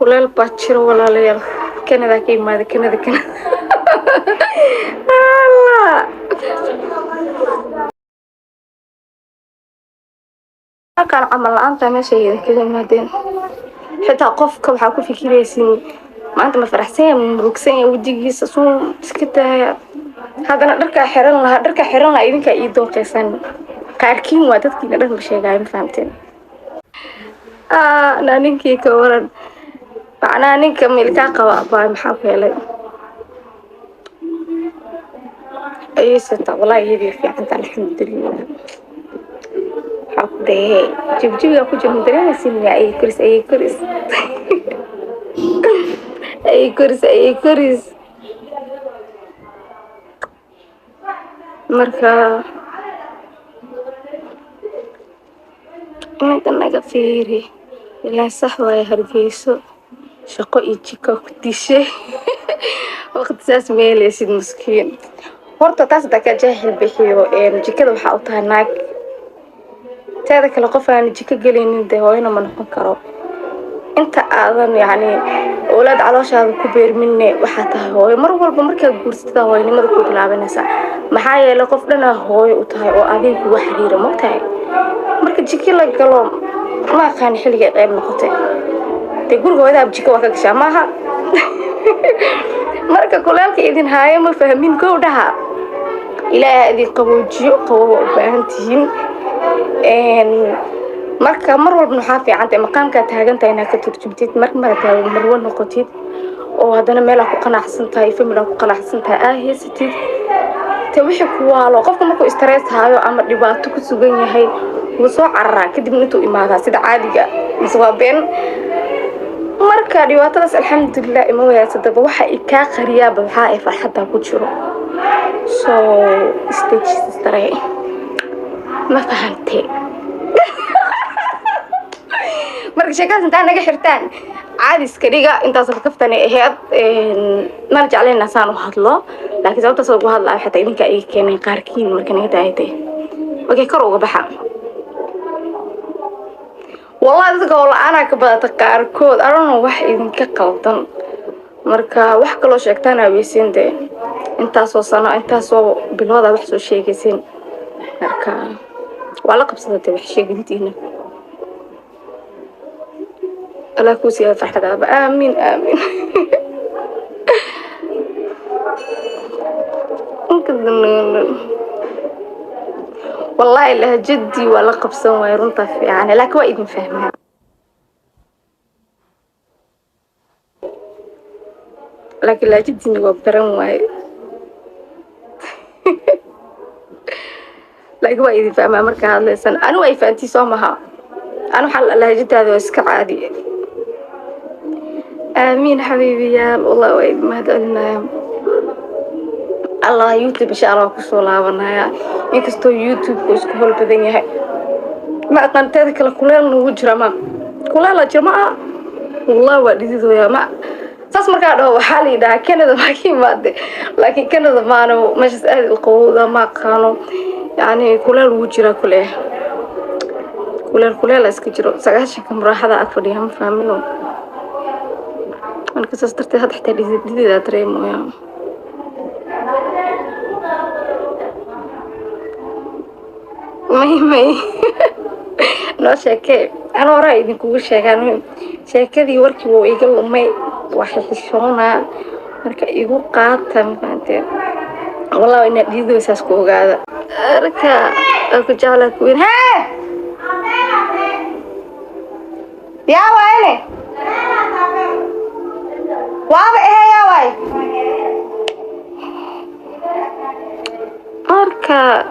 kuleel baa jiro walaalayaal. Kanada ka imaada Kanada. Allah. Halkaan camal la'aanta meesha ay kaga yimaadeen. Xitaa qofka waxaa ku fikiraysin maanta ma faraxsan yahay ma murugsan yahay wajigiisa suu iska taaya. Haddana dharka xiran lahaa idinka ii dooqaysan. Qaarkiin waa dadkiina dhar ma sheegaayo ma fahamteen. Ninkii ka waran macnaa ninka milkaa qaba baa maxaa ku helay ayaysataa wallaahi hidii fiicanta alxamdulillah waxaa ku dhahey jibjibiga ku jira dareemaysin yaa ayay koris marka inta naga fiiri ilaa sax waaye hargeyso shaqo iyo jiko ku dishay waqti saas meelaysid miskiin horta taas dadka jaahil bixiyo jikada waxaa u tahay naag teeda kale qof aan jiko gelinin dee hooyana ma noqon karo inta aadan yacni awlaad calooshaada ku beerminne waxaa tahay hooyo mar walba markaa guursatada hooyanimada ku bilaabanaysaa maxaa yeelay qof dhanaa hooyo u tahay oo adiga kuga xiriira mogtahay marka jiko la galo ma aqaan xilliga qayb noqotay dee guriga hooyada jiko waa ka gashaa maaha marka kuleelka idin haayo ma fahmin kow dhaha ilaahay idin qaboojiyo qabow u baahan tihiin marka mar walba waxaa fiican tahay maqaamkaa taagantahay inaad ka turjumtid markaa marwo noqotid oo haddana meel aad ku qanacsan tahay famil aad ku qanacsan tahay aa haysatid te wixii ku waalo qofka markuu stress haayo ama dhibaato ku sugan yahay wuu soo cararaa kadibna intuu imaadaa sida caadiga mise waa been marka dhibaatadaas alxamdulillah ima wayaasadaba waxa i kaa qariyaaba waxaa ay farxaddaa ku jiro so stages dare ma fahantee marka sheekaas intaa naga xirtaan caadi iska dhiga intaas kaftani ahayd mana jeclayna saan u hadlo laakiin sababtaas ugu hadlaa xataa idinka ay keenay qaarkiin marka naga daaytay okay kor uga baxa wallahi dadka oo la'aana ka badata qaarkood arano wax idinka qaldan marka wax kaloo sheegtaan aweysiin dee intaasoo sano intaasoo bilooda wax soo sheegaysiin marka waa la qabsadatay wax sheegintiina الله كوسي فرحة أبا آمين آمين والله لها جدي ولا قبصة ويرون طفي يعني لك وايد مفهمها لكن لا جدي نقول برم وايد لك وايد فاهمها مركز هذا السنة أنا وايد فأنتي صومها أنا حل لها جدي هذا واسكع عادي آمين حبيبي يا الله ويد ما هدلنا الله يوتيوب إن شاء الله كسولها ونايا يكستو يوتيوب كسكول بدنيا ما قنت هذيك الكلام وجرا ما كلها جماعة والله وديت ويا ما ساس مركا هو حالي ده كندا ما كي مادة لكن كندا ما أنا مش أهل القوة ما كانوا يعني كلها وجرا كلها لا سكجرو سجاش كم راح هذا أكبر يهم فاهمينه أنا كسرت هذا حتى دي ذا تريمو يا ماي نو شاكي أنا وراي دي كوش شاكان شاكي دي وركي ويقول ماي واحد حشونا مركا يقول قاتم فانتين والله إن دي ذو ساسكو قاعدة ركا أكو جالك وين ها يا ويني واو إيه يا واي مركا